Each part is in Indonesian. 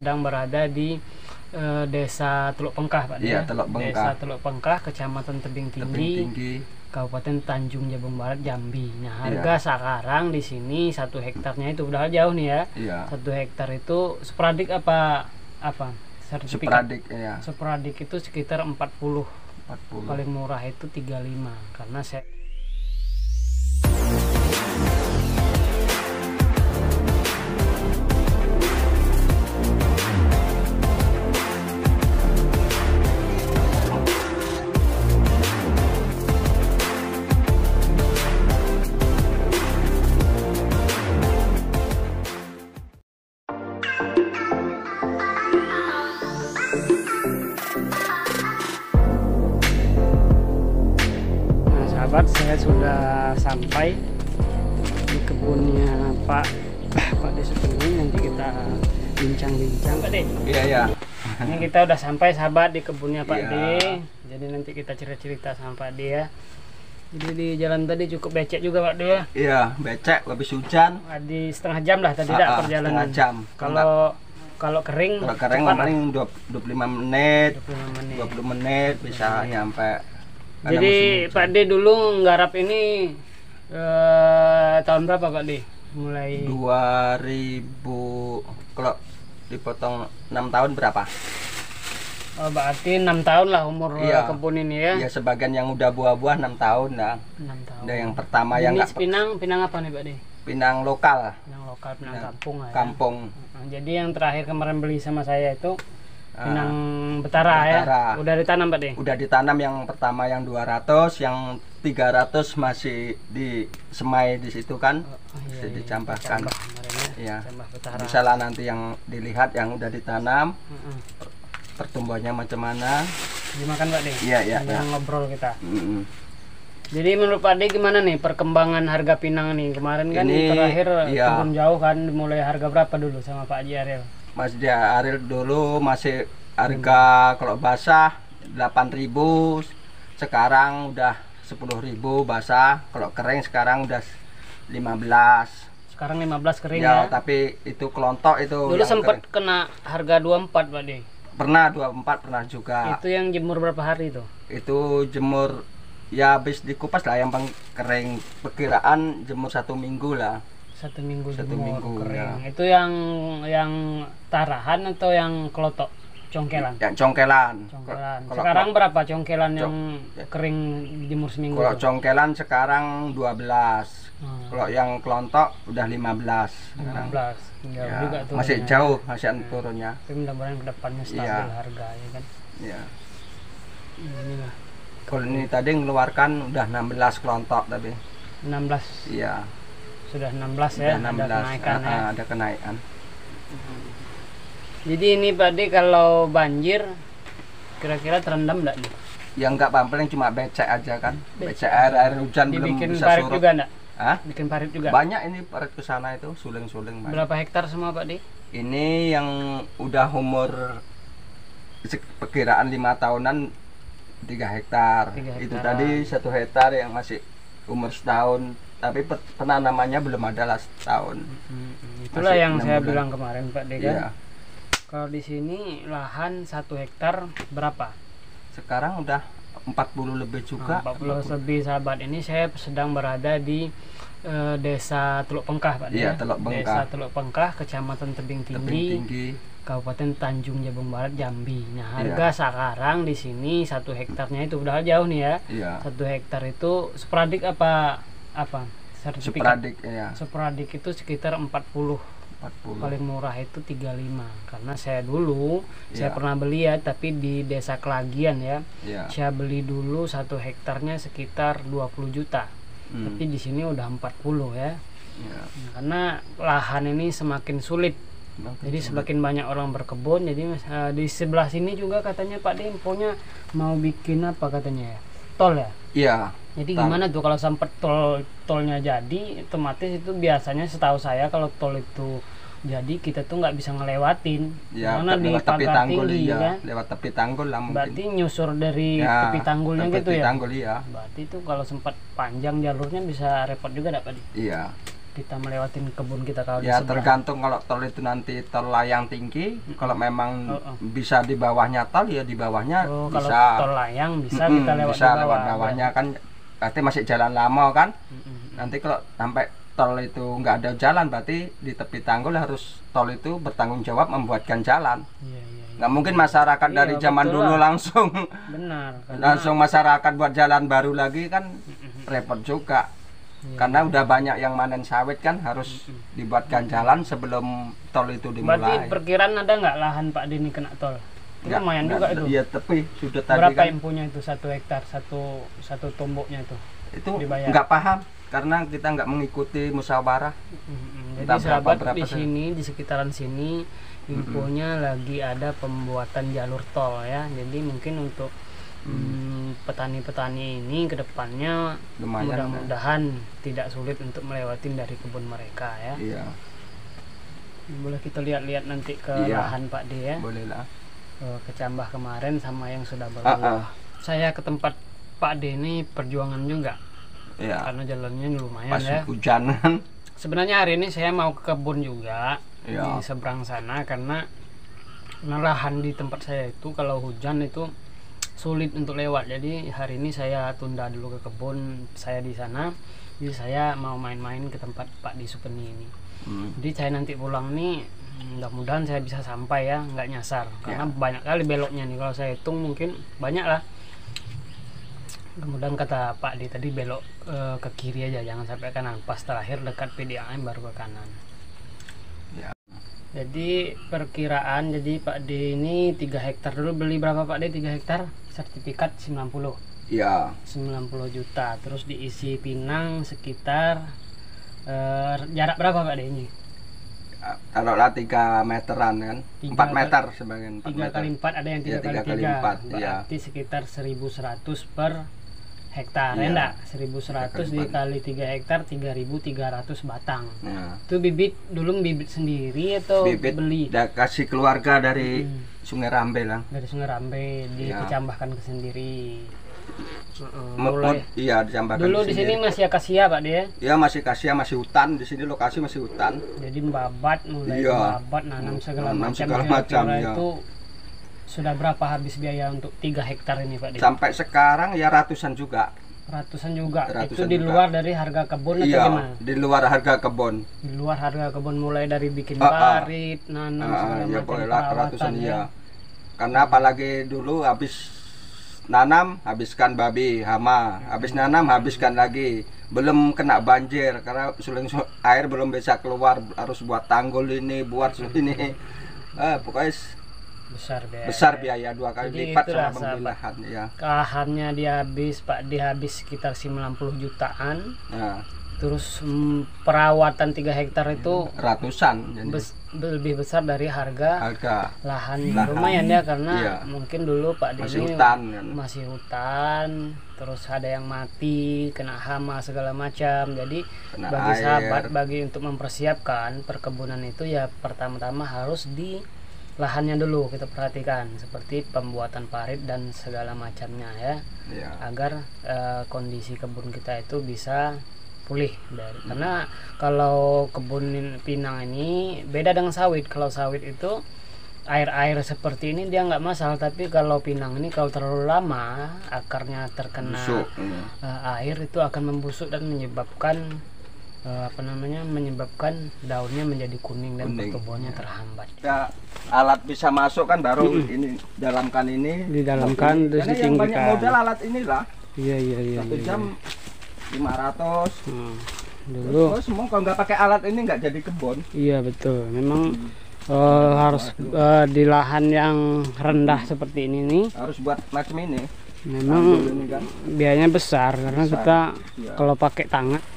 sedang berada di Desa Teluk Pengkah, Pak. Iya, Teluk Pengkah. Desa Teluk Pengkah, Kecamatan Tebing Tinggi, Kabupaten Tanjung Jabung Barat, Jambi. Nah, harga sekarang di sini 1 hektarnya itu udah jauh nih ya. Iya. 1 hektar itu sporadik apa? Sertifikat. Sporadik ya. Sporadik itu sekitar 40. 40. Paling murah itu 35 karena saya saya sudah sampai di kebunnya Pak Des ini. Nanti kita bincang-bincang, Pak De. Iya. Ini kita udah sampai, sahabat, di kebunnya Pak Iya. De. Jadi nanti kita cerita-cerita sama Pak De ya. Jadi di jalan tadi cukup becek juga, Pak De ya. Iya, becek, habis hujan. Di setengah jam lah tadi dah perjalanan. Setengah jam. Kalau kering paling 25 menit, 20 menit bisa nyampe. Jadi Pak De dulu nggarap ini tahun berapa, Pak De? Mulai 2000, kalau dipotong 6 tahun berapa? Oh, berarti 6 tahun lah umur kebun ini ya? Iya, sebagian yang udah buah-buah 6 tahun lah. 6 tahun. Nah, yang pertama yang ini pinang apa nih, Pak De? Pinang lokal. Pinang lokal, pinang kampung lah ya. Kampung. Jadi yang terakhir kemarin beli sama saya itu pinang Betara ya. Udah ditanam, Pak De? Udah ditanam, yang pertama yang 200, yang 300 masih di semai di situ kan. Masih dicampahkan. Iya. Bisa lah nanti yang dilihat yang udah ditanam. Pertumbuhannya macam mana. Dimakan, Pak De? Iya. Ngobrol kita. Jadi menurut Pak De gimana nih perkembangan harga pinang nih? Kemarin kan ini, terakhir turun jauh kan, mulai harga berapa dulu sama Pak Haji Ariel? Mas dia Ariel dulu masih harga kalau basah 8.000, sekarang udah 10.000 basah, kalau kering sekarang udah 15. Sekarang 15 kering ya. ya. Tapi itu kelontok itu. Dulu sempat kena harga 24, Pak De. Pernah 24, pernah juga. Itu yang jemur berapa hari tuh? Itu jemur ya habis dikupas lah, yang kering perkiraan jemur 1 minggu lah. 1 minggu Satu jemur minggu kering. ya. Itu yang tarahan atau yang kelotok? Congkelan. Yang congkelan. Sekarang berapa congkelan yang kering jemur seminggu? Kalau congkelan sekarang 12. Kalau yang kelontok udah 15. 15. Jauh juga tuh. Masih jauh hasil turunnya. Tapi mudah-mudahan kedepannya stabil harga ya kan. Iya. Inilah. Kalau ini tadi ngeluarkan udah 16 kelontok tadi. 16. Iya. Sudah 16 ya. Udah 16. Ada kenaikan ya. Ada kenaikan. Jadi ini Pak De kalau banjir kira-kira terendam enggak nih? Ya enggak, paling cuma becek aja kan. Becek air hujan belum bisa parit surut. juga enggak? Hah? Bikin parit juga? Banyak ini parit ke sana itu, suling-suling banyak. Berapa hektar semua, Pak De? Ini yang udah umur perkiraan 5 tahunan 3 hektar. Itu tadi 1 hektar yang masih umur setahun, tapi penanamannya belum ada lah setahun. Itulah masih yang saya 6 bulan. bilang kemarin, Pak De kan. Iya. Kalau di sini lahan 1 hektar berapa? Sekarang udah 40 lebih juga. 40 lebih, sahabat. Ini saya sedang berada di Desa Teluk Pengkah, Pak. Iya, Teluk Pengkah. Desa Teluk Pengkah, Kecamatan Tebing Tinggi, Kabupaten Tanjung Jabung Barat, Jambi. Nah, harga sekarang di sini 1 hektarnya itu udah jauh nih ya. Iya. 1 hektar itu sporadik apa? Sertifikat. Sporadik ya. Sporadik itu sekitar 40. Paling murah itu 35 karena saya dulu saya pernah beli ya, tapi di Desa Kelagian ya. Saya beli dulu 1 hektarnya sekitar 20 juta. Tapi di sini udah 40 ya. Nah, karena lahan ini semakin sulit. Jadi semakin banyak orang berkebun. Jadi di sebelah sini juga katanya Pak De infonya mau bikin apa katanya ya? Tol ya? Iya. Jadi gimana tuh kalau sampai tolnya jadi, otomatis itu biasanya setahu saya kalau tol itu jadi kita tuh nggak bisa ngelewatin ya, karena di tepi pagar tanggul tinggi ya, kan. lewat tepi tanggul lah mungkin. Berarti nyusur dari tepi tanggulnya gitu ya. Tanggul, iya. Berarti itu kalau sempat panjang jalurnya bisa repot juga, enggak Pak? Iya. kita melewatin kebun kita kalau ya tergantung. Kalau tol itu nanti tol layang tinggi, kalau memang bisa di bawahnya tol ya di bawahnya bisa. Kalau tol layang bisa kita lewat bisa lewat bawahnya kan, berarti masih jalan lama kan. Nanti kalau sampai tol itu nggak ada jalan, berarti di tepi tanggul harus tol itu bertanggung jawab membuatkan jalan. Nggak mungkin masyarakat dari zaman dulu langsung langsung masyarakat buat jalan baru lagi kan repot juga. Karena udah banyak yang manen sawit kan, harus dibuatkan jalan sebelum tol itu dimulai. Berarti perkiraan ada nggak lahan Pak Deni kena tol? Ya, lumayan juga itu. Iya, tepi sudah tadi. Berapa kan yang punya itu 1 hektar satu tomboknya itu? Itu nggak paham karena kita nggak mengikuti musyawarah. Jadi sahabat di sini, di sekitaran sini infonya lagi ada pembuatan jalur tol ya. Jadi mungkin untuk petani-petani ini kedepannya mudah-mudahan tidak sulit untuk melewatin dari kebun mereka ya. Iya. Boleh kita lihat-lihat nanti ke lahan Pak D ya. Boleh lah. Ke Cambah kemarin sama yang sudah berlalu. Saya ke tempat Pak D ini perjuangan juga. Iya. Karena jalannya lumayan pas ya. Hujanan. Sebenarnya hari ini saya mau ke kebun juga di seberang sana, karena lahan di tempat saya itu kalau hujan itu sulit untuk lewat. Jadi hari ini saya tunda dulu ke kebun saya di sana. Jadi saya mau main-main ke tempat Pak Di Supeni ini. Jadi saya nanti pulang nih mudah-mudahan saya bisa sampai ya, nggak nyasar karena banyak kali beloknya nih. Kalau saya hitung mungkin banyak lah. Kemudian kata Pak D tadi belok ke kiri aja, jangan sampai kanan. Pas terakhir dekat PDAM baru ke kanan. Ya. Jadi perkiraan, jadi Pak D ini 3 hektar dulu. Beli berapa Pak D 3 hektar? Sertifikat 90. Iya. 90 juta. Terus diisi pinang sekitar jarak berapa Pak D ini? Taruhlah 3 meteran kan, 4 meter sebagian 4 meter. 3 kali 4 ada yang 3 kali 3. Berarti sekitar 1100 per hektar ya enggak? 1100 dikali 3 hektar 3300 batang. Itu bibit dulu bibit sendiri atau bibit beli? Kasih keluarga dari Sungai Rambe lah. Dari Sungai Rambe dikecambahkan ke sendiri. Iya, dicambahkan. Dulu di sini masih akasia Pak dia? Iya, masih akasia, masih hutan. Di sini lokasi masih hutan. Jadi membabat, mulai membabat, nanam segala macam ya. Itu sudah berapa habis biaya untuk 3 hektar ini Pak? Sampai sekarang ya ratusan juga. Ratusan juga. Itu di luar dari harga kebun atau gimana? Di luar harga kebun. Di luar harga kebun, mulai dari bikin parit, nanam segala macam perawatan ya. Karena apalagi dulu habis nanam habiskan babi hama, habis nanam habiskan lagi, belum kena banjir karena suling air belum bisa keluar, harus buat tanggul ini, buat ini. Pokoknya besar biaya 2 kali lipat sama membeli lahan ya. Lahannya dia habis Pak, dia habis sekitar 90 jutaan. Terus perawatan 3 hektar itu ratusan, lebih besar dari harga lahan. Lumayan ya, karena mungkin dulu Pak Deni masih hutan, terus ada yang mati, kena hama segala macam. Jadi bagi sahabat, bagi untuk mempersiapkan perkebunan itu ya pertama-tama harus di lahannya dulu kita perhatikan, seperti pembuatan parit dan segala macamnya ya, agar kondisi kebun kita itu bisa pulih karena kalau kebun pinang ini beda dengan sawit. Kalau sawit itu air seperti ini dia nggak masalah, tapi kalau pinang ini kalau terlalu lama akarnya terkena air itu akan membusuk dan menyebabkan menyebabkan daunnya menjadi kuning dan pertumbuhannya terhambat. Ya, alat bisa masuk kan baru ini dalamkan ini. Didalamkan terus ditinggikan. Yang banyak modal alat inilah. Iya. 1 jam 500. Dulu. Semua kalau nggak pakai alat ini nggak jadi kebun. Iya betul. Memang harus di lahan yang rendah seperti ini nih. Harus buat macam ini. Memang ini kan biayanya besar karena kita kalau pakai tangan.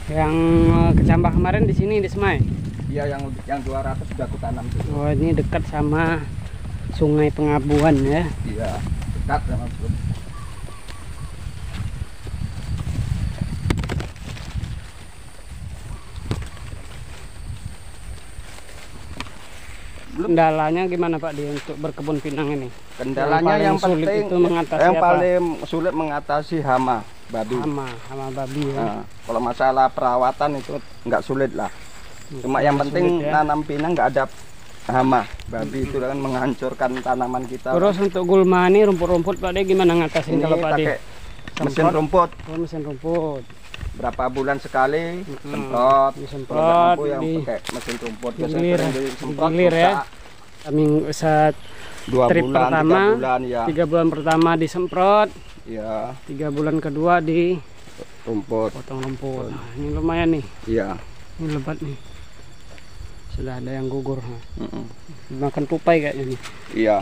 Yang kecambah kemarin di sini di Semai. Iya, yang 200 sudah aku tanam tuh. Oh, ini dekat sama Sungai Pengabuan ya. Iya, dekat sama itu. Kendalanya gimana Pak di untuk berkebun pinang ini? Kendalanya yang penting itu mengatasi yang apa? paling sulit mengatasi hama babi. Hama babi ya. Nah, kalau masalah perawatan itu nggak sulit lah. Cuma yang penting ya, nanam pinang nggak ada hama babi itu kan menghancurkan tanaman kita. Terus untuk gulma ini rumput-rumput Pak De gimana ngatasin kalau Pak De? Mesin rumput. Oh, mesin rumput. Berapa bulan sekali semprot. Disemprot yang pakai mesin rumput gilir ya. Minggu saat 2 bulan, pertama, 3 bulan ya. 3 bulan pertama disemprot. Ya. 3 bulan kedua di rumput. Potong rumput. Nah, ini lumayan nih. Iya. Ini lebat nih. Sudah ada yang gugur. Makan tupai kayaknya nih. Iya.